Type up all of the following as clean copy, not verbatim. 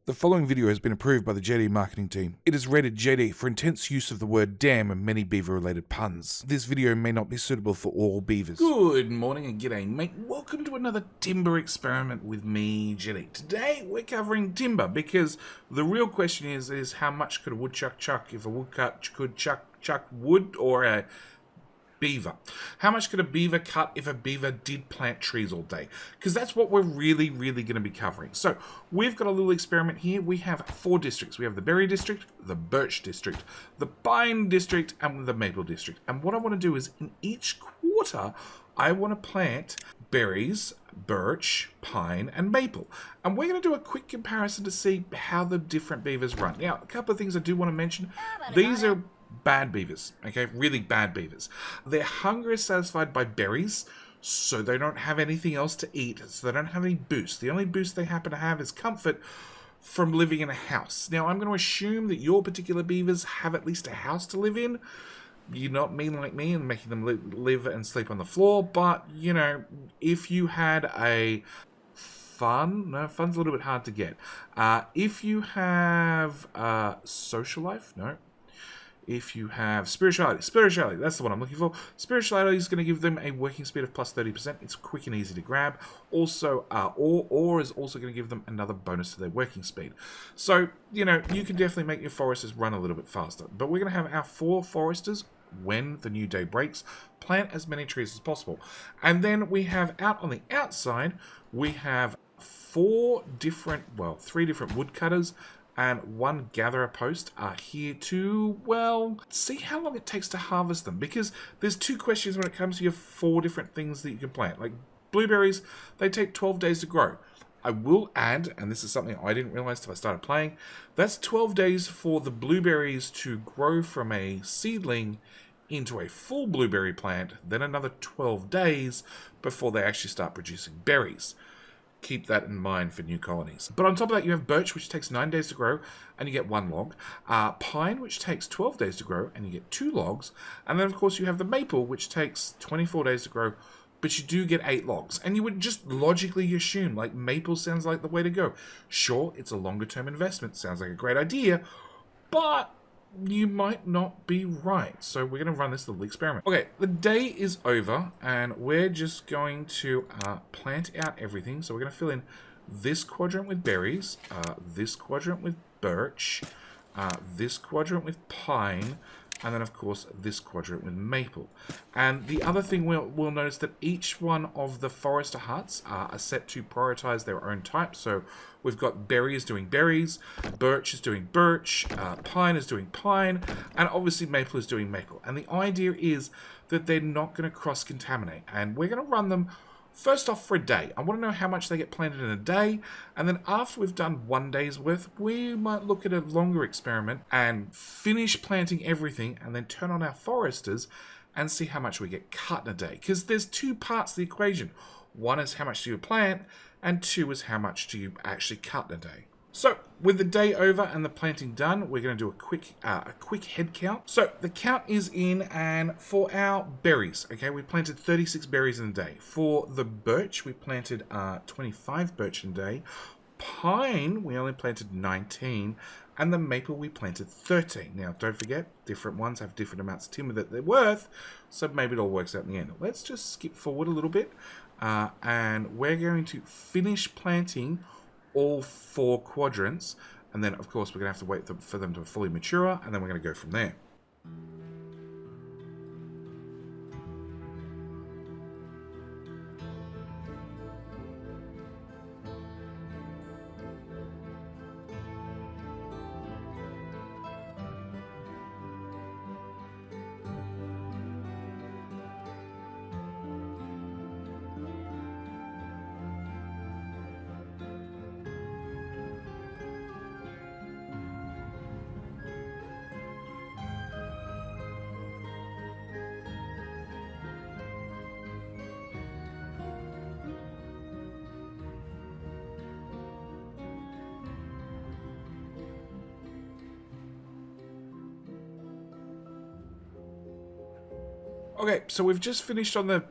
The following video has been approved by the JD marketing team. It is rated JD for intense use of the word damn and many beaver-related puns. This video may not be suitable for all beavers. Good morning and g'day, mate. Welcome to another timber experiment with me, JD. Today we're covering timber because the real question is how much could a woodchuck chuck if a woodchuck could chuck wood, or a beaver? How much could a beaver cut if a beaver did plant trees all day? Because that's what we're really going to be covering. So we've got a little experiment here. We have 4 districts. We have the berry district, the birch district, the pine district, and the maple district. And what I want to do is in each quarter, I want to plant berries, birch, pine, and maple. And we're going to do a quick comparison to see how the different beavers run. Now, a couple of things I do want to mention. These are bad beavers, okay? Really bad beavers. Their hunger is satisfied by berries, so they don't have anything else to eat, so they don't have any boost. The only boost they happen to have is comfort from living in a house. Now, I'm going to assume that your particular beavers have at least a house to live in. You're not mean like me and making them live and sleep on the floor, but, you know, if you had a fun's a little bit hard to get. If you have social life, no. If you have spirituality, that's the one I'm looking for. Spirituality is going to give them a working speed of plus 30%. It's quick and easy to grab. Also, ore is also going to give them another bonus to their working speed. So, you know, you can definitely make your foresters run a little bit faster. But we're going to have our 4 foresters, when the new day breaks, plant as many trees as possible. And then we have out on the outside, we have 3 different woodcutters and 1 gatherer post are here to, well, see how long it takes to harvest them. Because there's 2 questions when it comes to your 4 different things that you can plant. Like blueberries, they take 12 days to grow. I will add, and this is something I didn't realize till I started playing, that's 12 days for the blueberries to grow from a seedling into a full blueberry plant, then another 12 days before they actually start producing berries. Keep that in mind for new colonies. But on top of that, you have birch, which takes 9 days to grow, and you get 1 log. Pine, which takes 12 days to grow, and you get 2 logs. And then, of course, you have the maple, which takes 24 days to grow, but you do get 8 logs. And you would just logically assume, like, maple sounds like the way to go. Sure, it's a longer-term investment. Sounds like a great idea, but you might not be right. So we're going to run this little experiment. Okay, the day is over, and we're just going to plant out everything. So we're going to fill in this quadrant with berries, this quadrant with birch, this quadrant with pine, and then, of course, this quadrant with maple. And the other thing we'll notice that each one of the forester huts are set to prioritize their own type. So we've got berries doing berries, birch is doing birch, pine is doing pine, and obviously maple is doing maple. And the idea is that they're not going to cross-contaminate. And we're going to run them first off for a day. I want to know how much they get planted in a day, and then after we've done 1 day's worth, we might look at a longer experiment and finish planting everything and then turn on our foresters and see how much we get cut in a day. Because there's 2 parts to the equation. 1 is how much do you plant, and 2 is how much do you actually cut in a day. So, with the day over and the planting done, we're going to do a quick head count. So, the count is in, and for our berries, okay, we planted 36 berries in a day. For the birch, we planted 25 birch in a day. Pine, we only planted 19, and the maple, we planted 13. Now, don't forget, different ones have different amounts of timber that they're worth, so maybe it all works out in the end. Let's just skip forward a little bit, and we're going to finish planting all 4 quadrants, and then of course we're going to have to wait for them to fully mature, and then we're going to go from there. Okay, so we've just finished on the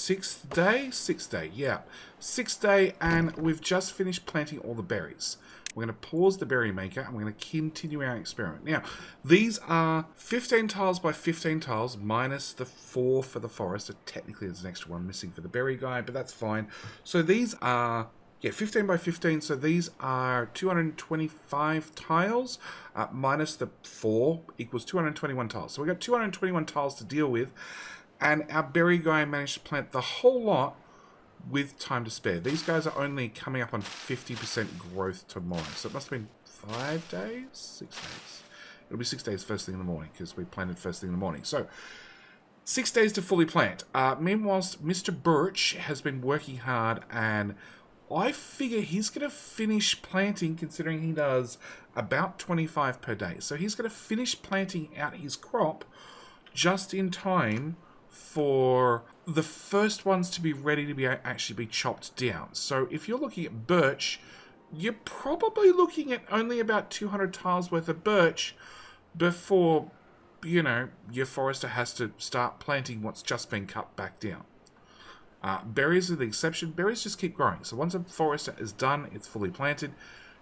sixth day? Sixth day, yeah. Sixth day, and we've just finished planting all the berries. We're going to pause the berry maker, and we're going to continue our experiment. Now, these are 15 tiles by 15 tiles, minus the 4 for the forest. So technically, there's an extra one missing for the berry guy, but that's fine. So these are, yeah, 15 by 15. So these are 225 tiles, minus the 4 equals 221 tiles. So we've got 221 tiles to deal with, and our berry guy managed to plant the whole lot with time to spare. These guys are only coming up on 50% growth tomorrow. So it must have been 5 days? 6 days. It'll be 6 days first thing in the morning because we planted first thing in the morning. So 6 days to fully plant. Meanwhile, Mr. Birch has been working hard, and I figure he's going to finish planting, considering he does about 25 per day. So he's going to finish planting out his crop just in time for the first ones to be ready to be actually be chopped down. So if you're looking at birch, you're probably looking at only about 200 tiles worth of birch before, you know, your forester has to start planting what's just been cut back down. Berries are the exception. Berries just keep growing. So once a forester is done, it's fully planted,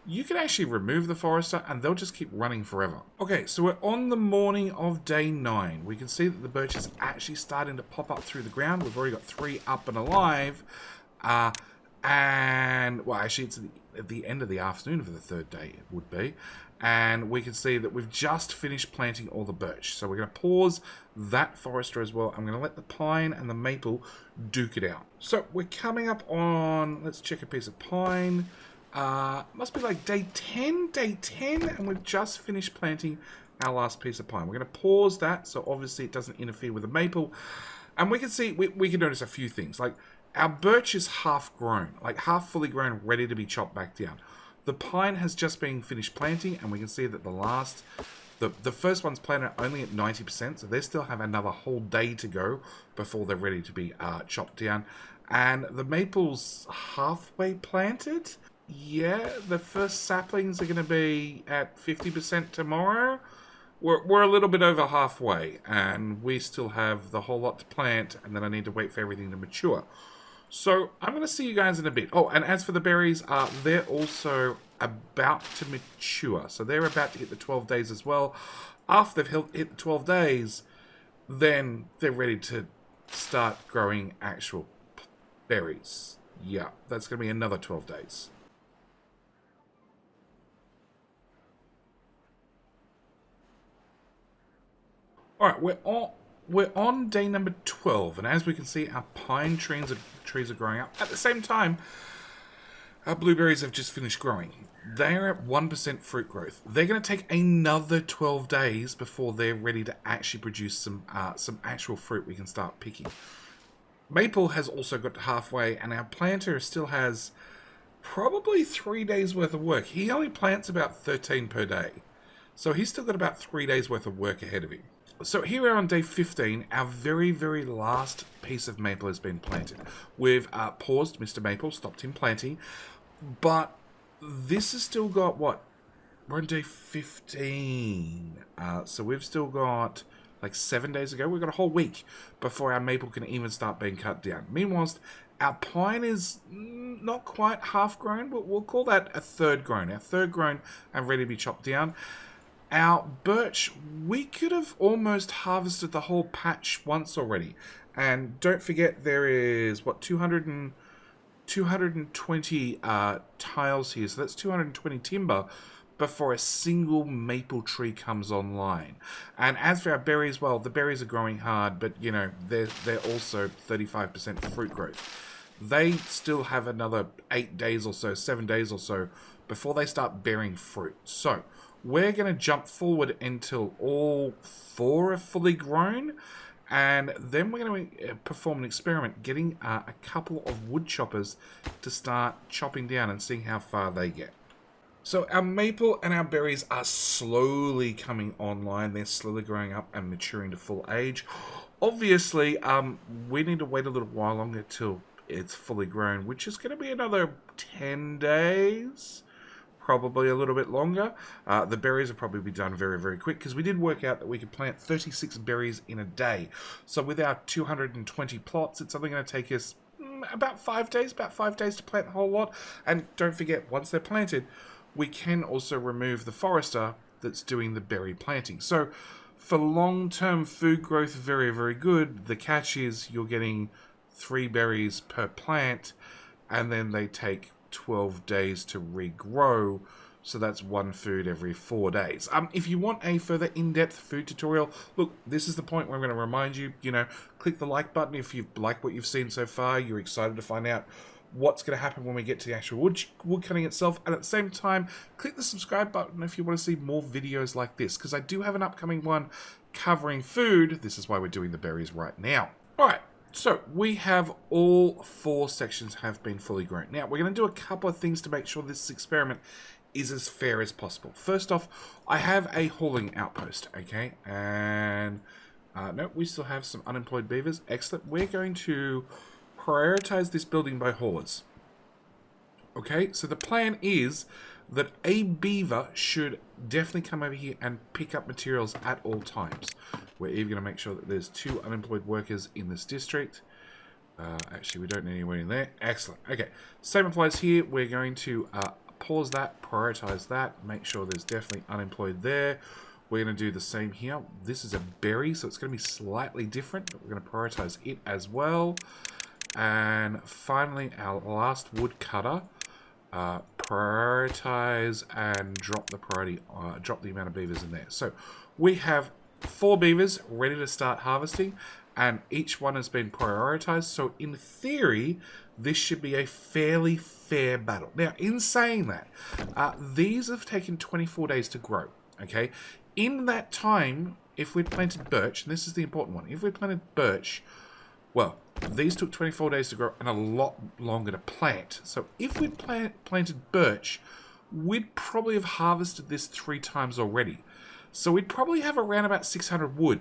you can actually remove the forester and they'll just keep running forever. Okay, so we're on the morning of day 9. We can see that the birch is actually starting to pop up through the ground. We've already got 3 up and alive. And, well, actually it's at the end of the afternoon of the 3rd day, it would be. And we can see that we've just finished planting all the birch. So we're going to pause that forester as well. I'm going to let the pine and the maple duke it out. So we're coming up on, let's check a piece of pine. Must be like day 10, and we've just finished planting our last piece of pine. We're going to pause that, so obviously it doesn't interfere with the maple. And we can see, we can notice a few things. Like, our birch is half grown, like half fully grown, ready to be chopped back down. The pine has just been finished planting, and we can see that the first one's planted only at 90%, so they still have another whole day to go before they're ready to be chopped down. And the maple's halfway planted. Yeah, the first saplings are going to be at 50% tomorrow. We're a little bit over halfway, and we still have the whole lot to plant, and then I need to wait for everything to mature. So I'm going to see you guys in a bit. Oh, and as for the berries, they're also about to mature. So they're about to hit the 12 days as well. After they've hit the 12 days, then they're ready to start growing actual berries. Yeah, that's going to be another 12 days. Alright, we're on day number 12, and as we can see, our pine trees are growing up. At the same time, our blueberries have just finished growing. They're at 1% fruit growth. They're going to take another 12 days before they're ready to actually produce some actual fruit we can start picking. Maple has also got to halfway, and our planter still has probably 3 days worth of work. He only plants about 13 per day, so he's still got about 3 days worth of work ahead of him. So here we are on day 15. Our very, very last piece of maple has been planted. We've paused Mr. Maple, stopped him planting, but this has still got, what? We're on day 15. So we've still got, like 7 days ago, we've got a whole week before our maple can even start being cut down. Meanwhile, our pine is not quite half grown, but we'll call that a third grown. Our third grown and ready to be chopped down. Our birch, we could have almost harvested the whole patch once already. And don't forget, there is, what, 220 tiles here. So that's 220 timber before a single maple tree comes online. And as for our berries, well, the berries are growing hard, but, you know, they're also 35% fruit growth. They still have another 8 days or so, 7 days or so, before they start bearing fruit. So we're going to jump forward until all 4 are fully grown, and then we're going to perform an experiment, getting a couple of wood choppers to start chopping down and seeing how far they get. So our maple and our berries are slowly coming online. They're slowly growing up and maturing to full age. Obviously, we need to wait a little while longer till it's fully grown, which is going to be another 10 days. probably a little bit longer. The berries will probably be done very, very quick because we did work out that we could plant 36 berries in a day. So with our 220 plots, it's only going to take us about 5 days, to plant a whole lot. And don't forget, once they're planted, we can also remove the forester that's doing the berry planting. So for long-term food growth, very, very good. The catch is you're getting 3 berries per plant, and then they take 12 days to regrow. So that's 1 food every 4 days. If you want a further in-depth food tutorial, look, this is the point where I'm going to remind you, click the like button if you like what you've seen so far. You're excited to find out what's going to happen when we get to the actual wood cutting itself. And at the same time, click the subscribe button if you want to see more videos like this, because I do have an upcoming one covering food. This is why we're doing the berries right now. All right. So we have all 4 sections have been fully grown. Now we're going to do a couple of things to make sure this experiment is as fair as possible. First off, I have a hauling outpost, okay? And no, we still have some unemployed beavers. Excellent. We're going to prioritize this building by haulers. Okay, so the plan is that a beaver should definitely come over here and pick up materials at all times. We're even going to make sure that there's 2 unemployed workers in this district. Actually, we don't need anyone in there. Excellent. Okay, same applies here. We're going to pause that, prioritize that, make sure there's definitely unemployed there. We're going to do the same here. This is a berry, so it's going to be slightly different, but we're going to prioritize it as well. And finally, our last woodcutter, prioritize and drop the priority, drop the amount of beavers in there. So we have 4 beavers ready to start harvesting, and each one has been prioritized. So in theory, this should be a fairly fair battle. Now, in saying that, these have taken 24 days to grow, okay? In that time, if we'd planted birch, and this is the important one, if we planted birch, well, these took 24 days to grow and a lot longer to plant. So if we'd planted birch, we'd probably have harvested this 3 times already. So we'd probably have around about 600 wood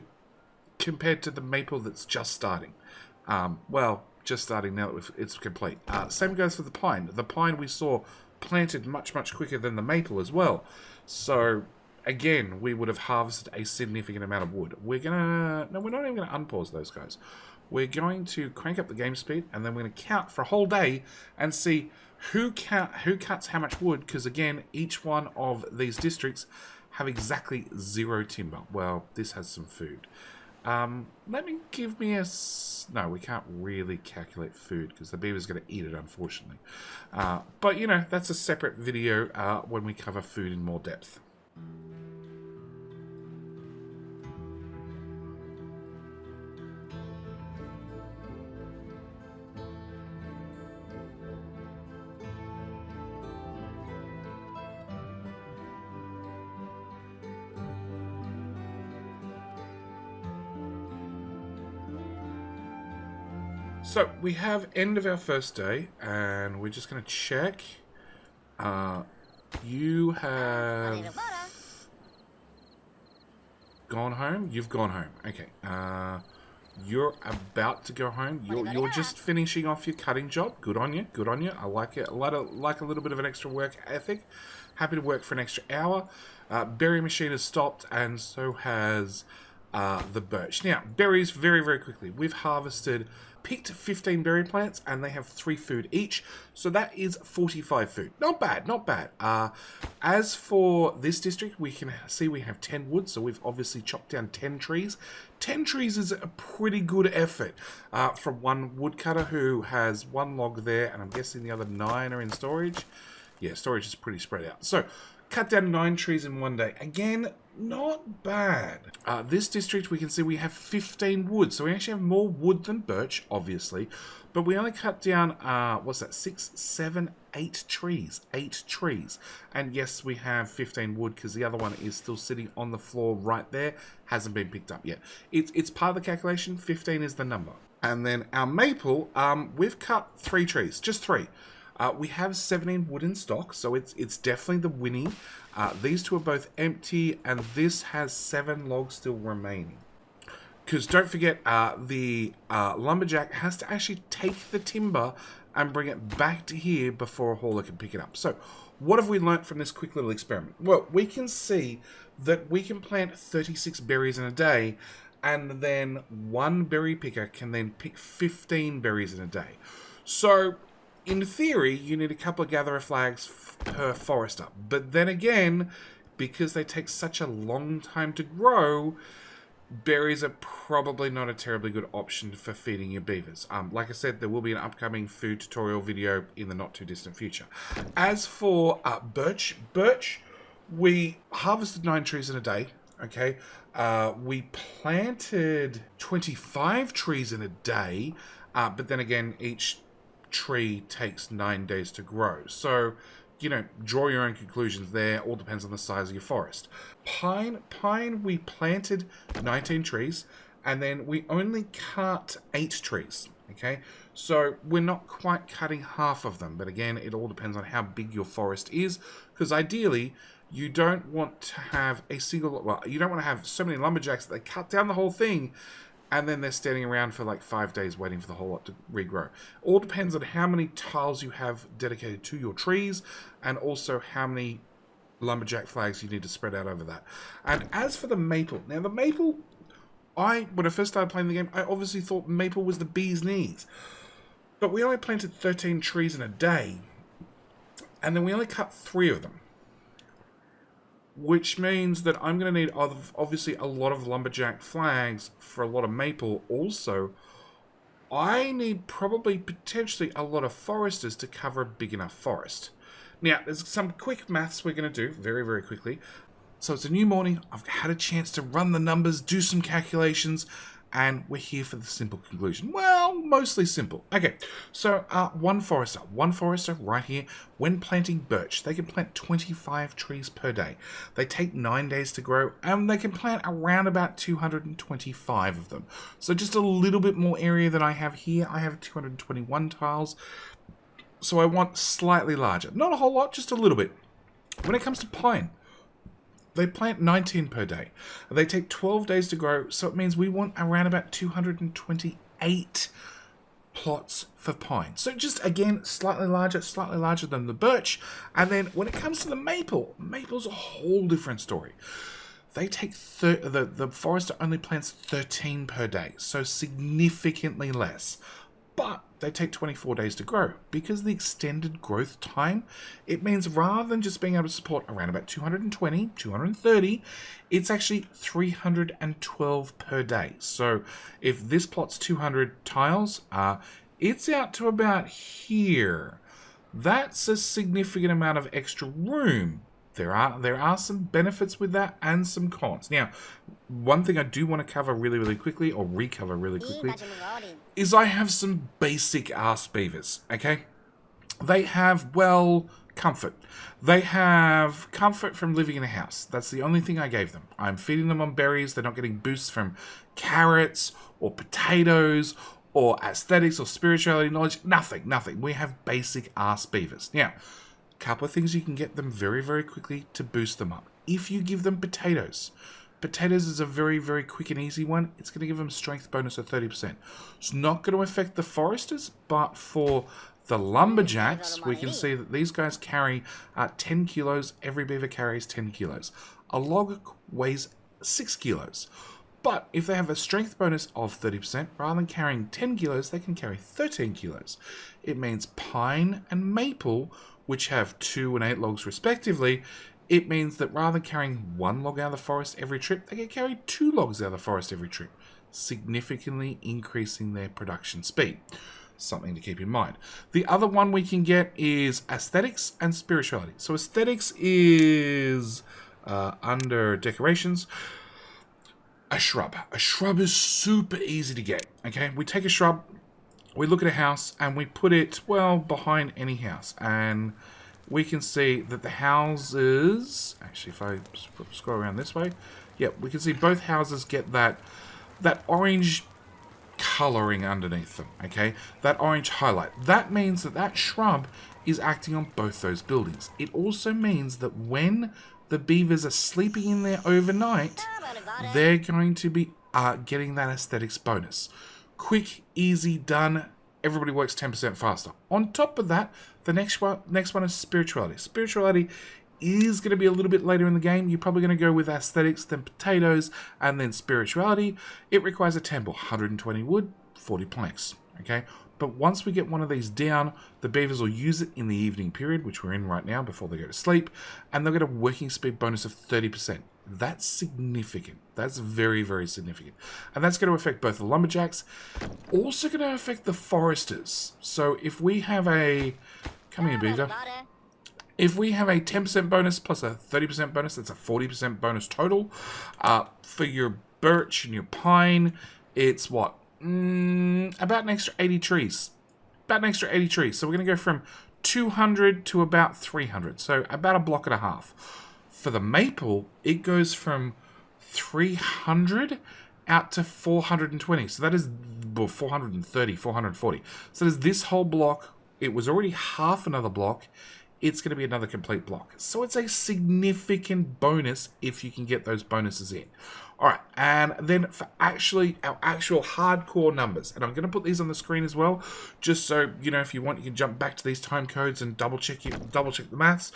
compared to the maple that's just starting. Well, just starting now that it's complete. Same goes for the pine. The pine we saw planted much, much quicker than the maple as well. So again, we would have harvested a significant amount of wood. We're not even gonna unpause those guys. We're going to crank up the game speed, and then we're going to count for a whole day and see who cuts how much wood, because again, each one of these districts have exactly 0 timber. Well, this has some food. Let me give me a... No, we can't really calculate food because the beaver's going to eat it, unfortunately. But, that's a separate video when we cover food in more depth. So we have end of our first day, and we're just going to check. You have gone home. You've gone home. Okay. You're about to go home. You're just finishing off your cutting job. Good on you. Good on you. I like it. I like a little bit of an extra work ethic. Happy to work for an extra hour. Berry machine has stopped, and so has the birch. Now, berries very, very quickly. We've picked 15 berry plants, and they have 3 food each, so that is 45 food. Not bad, not bad. As for this district, we can see we have 10 wood, so we've obviously chopped down 10 trees. 10 trees is a pretty good effort from one woodcutter who has 1 log there, and I'm guessing the other 9 are in storage. Yeah, storage is pretty spread out. So, cut down 9 trees in 1 day. Again, not bad. This district, we can see we have 15 wood. So we actually have more wood than birch, obviously. But we only cut down, what's that, 6, 7, 8 trees. 8 trees. And yes, we have 15 wood because the other one is still sitting on the floor right there. Hasn't been picked up yet. It's part of the calculation. 15 is the number. And then our maple, we've cut 3 trees. Just 3. We have 17 wood in stock, so it's definitely the winning. These 2 are both empty, and this has 7 logs still remaining. Because don't forget, the lumberjack has to actually take the timber and bring it back to here before a hauler can pick it up. So What have we learnt from this quick little experiment? Well, we can see that we can plant 36 berries in a day, and then one berry picker can then pick 15 berries in a day. So, in theory, you need a couple of gatherer flags per forester. But then again, because they take such a long time to grow, berries are probably not a terribly good option for feeding your beavers. Like I said, there will be an upcoming food tutorial video in the not too distant future. As for birch, we harvested 9 trees in a day. Okay, we planted 25 trees in a day, but then again, each tree takes 9 days to grow. So, you know, draw your own conclusions there. All depends on the size of your forest. Pine, we planted 19 trees, and then we only cut 8 trees. Okay, so we're not quite cutting half of them, but again, it all depends on how big your forest is, because ideally, you don't want to have you don't want to have so many lumberjacks that they cut down the whole thing, and then they're standing around for like 5 days waiting for the whole lot to regrow. All depends on how many tiles you have dedicated to your trees, and also how many lumberjack flags you need to spread out over that. And as for the maple, now the maple, when I first started playing the game, I obviously thought maple was the bee's knees. But we only planted 13 trees in a day, and then we only cut 3 of them. Which means that I'm going to need, obviously, a lot of lumberjack flags for a lot of maple. Also, I need potentially a lot of foresters to cover a big enough forest. Now, there's some quick maths we're going to do very, very quickly. So it's a new morning. I've had a chance to run the numbers, do some calculations, and we're here for the simple conclusion. Well, mostly simple. Okay, so one forester right here, when planting birch, they can plant 25 trees per day. They take 9 days to grow, and they can plant around about 225 of them. So just a little bit more area than I have here. I have 221 tiles, so I want slightly larger. Not a whole lot, just a little bit. When it comes to pine, they plant 19 per day. They take 12 days to grow, so it means we want around about 228 plots for pine. So just, again, slightly larger than the birch. And then when it comes to the maple's a whole different story. They take, the forester only plants 13 per day, so significantly less. But they take 24 days to grow. Because of the extended growth time, it means rather than just being able to support around about 220, 230, it's actually 312 per day. So if this plot's 200 tiles, it's out to about here. That's a significant amount of extra room. There are some benefits with that and some cons. Now, one thing I do want to cover really, really quickly, or recover really quickly, is I have some basic ass beavers, okay? They have, well, comfort. They have comfort from living in a house. That's the only thing I gave them. I'm feeding them on berries. They're not getting boosts from carrots or potatoes or aesthetics or spirituality knowledge. Nothing. We have basic ass beavers. Now, couple of things you can get them very, very quickly to boost them up. If you give them potatoes is a very, very quick and easy one. It's going to give them a strength bonus of 30%. It's not going to affect the foresters, but for the lumberjacks, we can see that these guys carry 10 kilos. Every beaver carries 10 kilos. A log weighs 6 kilos. But if they have a strength bonus of 30%, rather than carrying 10 kilos, they can carry 13 kilos. It means pine and maple, which have 2 and 8 logs respectively, it means that rather than carrying 1 log out of the forest every trip, they can carry 2 logs out of the forest every trip, significantly increasing their production speed. Something to keep in mind. The other one we can get is aesthetics and spirituality. So aesthetics is under decorations. A shrub. A shrub is super easy to get. Okay, we take a shrub, we look at a house, and we put it, well, behind any house. And we can see that the houses, actually, if I scroll around this way, yeah, we can see both houses get that orange colouring underneath them, okay? That orange highlight. That means that shrub is acting on both those buildings. It also means that when the beavers are sleeping in there overnight, they're going to be getting that aesthetics bonus. Quick, easy, done. Everybody works 10% faster. On top of that, the next one is spirituality. Spirituality is going to be a little bit later in the game. You're probably going to go with aesthetics, then potatoes, and then spirituality. It requires a temple, 120 wood, 40 planks. Okay, but once we get one of these down, the beavers will use it in the evening period, which we're in right now before they go to sleep, and they'll get a working speed bonus of 30%. That's significant. That's very, very significant. And that's going to affect both the lumberjacks, also going to affect the foresters. So if we have a... Come here, beaver. If we have a 10% bonus plus a 30% bonus, that's a 40% bonus total. For your birch and your pine, it's what? About an extra 80 trees. About an extra 80 trees. So we're going to go from 200 to about 300. So about a block and a half. For the maple, it goes from 300 out to 420. So that is 430, 440. So there's this whole block. It was already half another block. It's going to be another complete block. So it's a significant bonus if you can get those bonuses in. All right, and then for our actual hardcore numbers, and I'm going to put these on the screen as well, just so, you know, if you want, you can jump back to these time codes and double check the maths.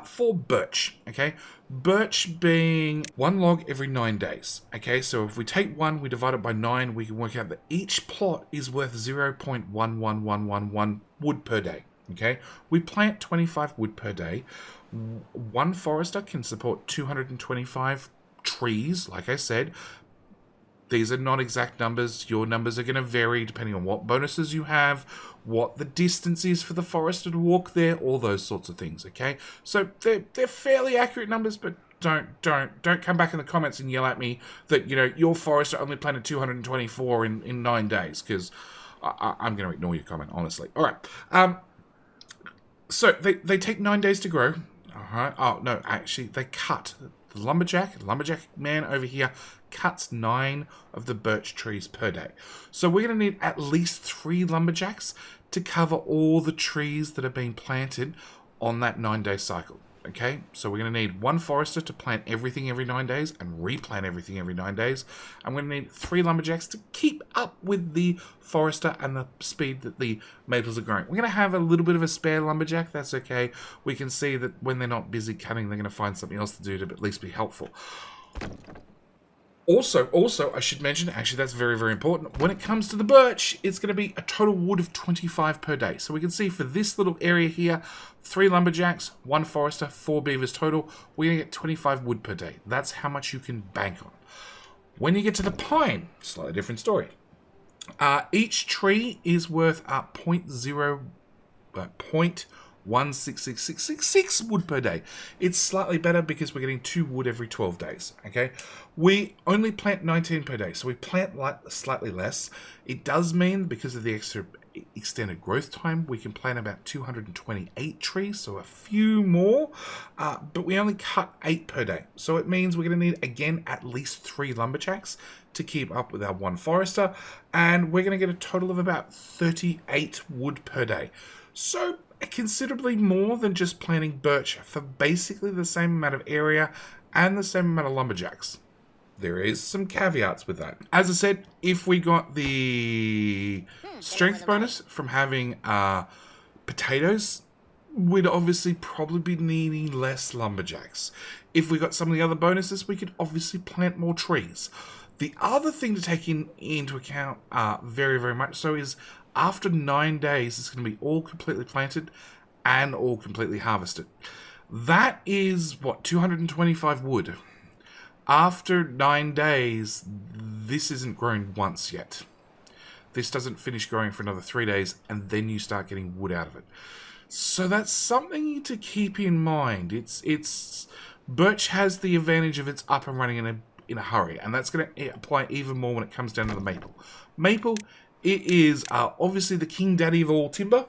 For birch, okay? Birch being 1 log every 9 days, okay? So if we take 1, we divide it by 9, we can work out that each plot is worth 0.11111 wood per day. Okay, we plant 25 wood per day. One forester can support 225 trees. Like I said, these are not exact numbers. Your numbers are going to vary depending on what bonuses you have, what the distance is for the forester to walk there, all those sorts of things. Okay, so they're fairly accurate numbers, but don't come back in the comments and yell at me that, you know, your forester only planted 224 in 9 days, because I'm going to ignore your comment, honestly. All right. So they take 9 days to grow. Alright. Oh, no, actually, they cut. The lumberjack man over here cuts 9 of the birch trees per day. So we're going to need at least 3 lumberjacks to cover all the trees that have been planted on that 9-day cycle. Okay, so we're going to need 1 forester to plant everything every 9 days and replant everything every 9 days. I'm going to need 3 lumberjacks to keep up with the forester and the speed that the maples are growing. We're going to have a little bit of a spare lumberjack. That's okay. We can see that when they're not busy cutting, they're going to find something else to do to at least be helpful. Also, I should mention, actually that's very, very important, when it comes to the birch, it's going to be a total wood of 25 per day. So we can see for this little area here, 3 lumberjacks, 1 forester, 4 beavers total, we're going to get 25 wood per day. That's how much you can bank on. When you get to the pine, slightly different story. Each tree is worth 0.1666666 wood per day. It's slightly better because we're getting 2 wood every 12 days. Okay, we only plant 19 per day, so we plant slightly less. It does mean, because of the extra extended growth time, we can plant about 228 trees, so a few more, but we only cut 8 per day. So it means we're going to need, again, at least 3 lumberjacks to keep up with our 1 forester, and we're going to get a total of about 38 wood per day. So considerably more than just planting birch for basically the same amount of area and the same amount of lumberjacks. There is some caveats with that. As I said, if we got the strength bonus from having potatoes, we'd obviously probably be needing less lumberjacks. If we got some of the other bonuses, we could obviously plant more trees. The other thing to take into account very, very much so is after 9 days, it's going to be all completely planted and all completely harvested. That is, what, 225 wood. After 9 days, this isn't grown once yet. This doesn't finish growing for another 3 days, and then you start getting wood out of it. So that's something to keep in mind. Birch has the advantage of it's up and running in a hurry, and that's going to apply even more when it comes down to the maple. Maple, it is obviously the king daddy of all timber.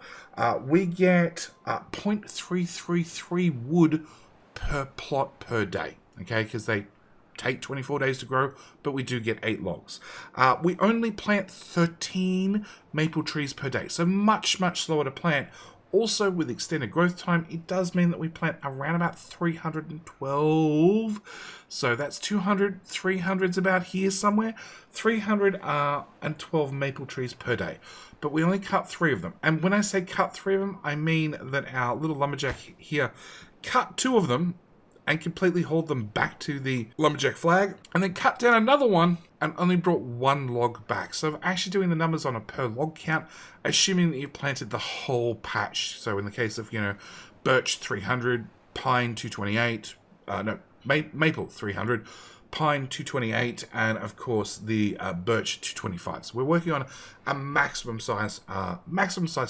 We get 0.333 wood per plot per day, okay, because they take 24 days to grow, but we do get 8 logs. We only plant 13 maple trees per day, so much, much slower to plant. Also, with extended growth time, it does mean that we plant around about 312. So that's 200, 300's about here somewhere. 312 maple trees per day. But we only cut 3 of them. And when I say cut 3 of them, I mean that our little lumberjack here cut 2 of them and completely hauled them back to the lumberjack flag, and then cut down another one and only brought 1 log back. So I'm actually doing the numbers on a per log count, assuming that you've planted the whole patch. So in the case of, birch 300, pine 228, maple 300, pine 228, and of course the birch 225. So we're working on a maximum size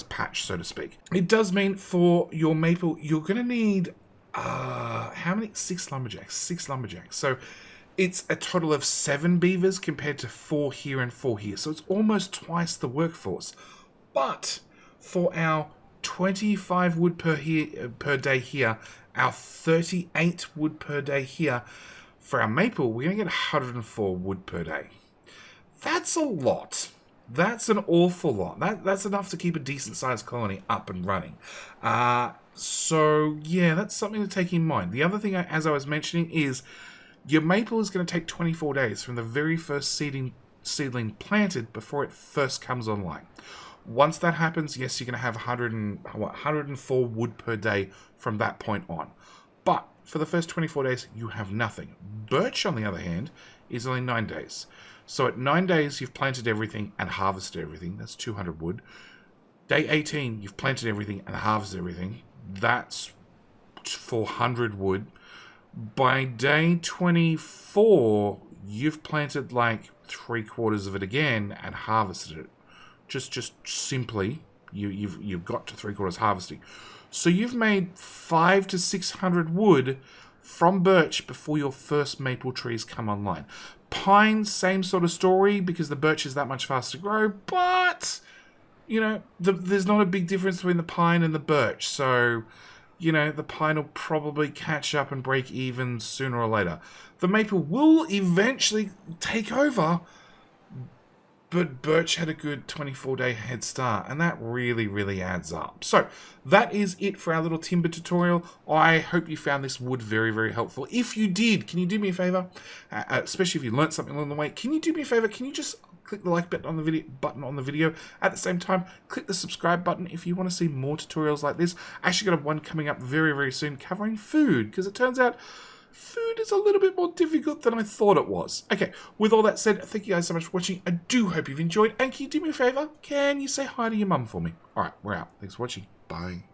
patch, so to speak. It does mean for your maple, you're going to need how many? 6 lumberjacks. 6 lumberjacks. So it's a total of 7 beavers compared to 4 here and 4 here. So it's almost twice the workforce. But for our 25 wood per day here, our 38 wood per day here, for our maple, we're going to get 104 wood per day. That's a lot. That's an awful lot. That's enough to keep a decent-sized colony up and running. So, yeah, that's something to take in mind. The other thing, as I was mentioning, is your maple is going to take 24 days from the very first seedling planted before it first comes online. Once that happens, yes, you're going to have 104 wood per day from that point on. But for the first 24 days, you have nothing. Birch, on the other hand, is only 9 days. So at 9 days, you've planted everything and harvested everything. That's 200 wood. Day 18, you've planted everything and harvested everything. That's 400 wood. By day 24, you've planted like 3/4 of it again and harvested it. Just simply, you've got to 3/4 harvesting. So you've made 500 to 600 wood from birch before your first maple trees come online. Pine, same sort of story, because the birch is that much faster to grow, but there's not a big difference between the pine and the birch. So, the pine will probably catch up and break even sooner or later. The maple will eventually take over, but birch had a good 24-day head start, and that really, really adds up. So, that is it for our little timber tutorial. I hope you found this wood very, very helpful. If you did, can you do me a favor? Especially if you learned something along the way, can you do me a favor? Can you just click the like button on the video. At the same time, click the subscribe button if you want to see more tutorials like this. I actually got one coming up very, very soon covering food, because it turns out food is a little bit more difficult than I thought it was. Okay, with all that said, thank you guys so much for watching. I do hope you've enjoyed, and can you do me a favor? Can you say hi to your mum for me? Alright, we're out. Thanks for watching. Bye.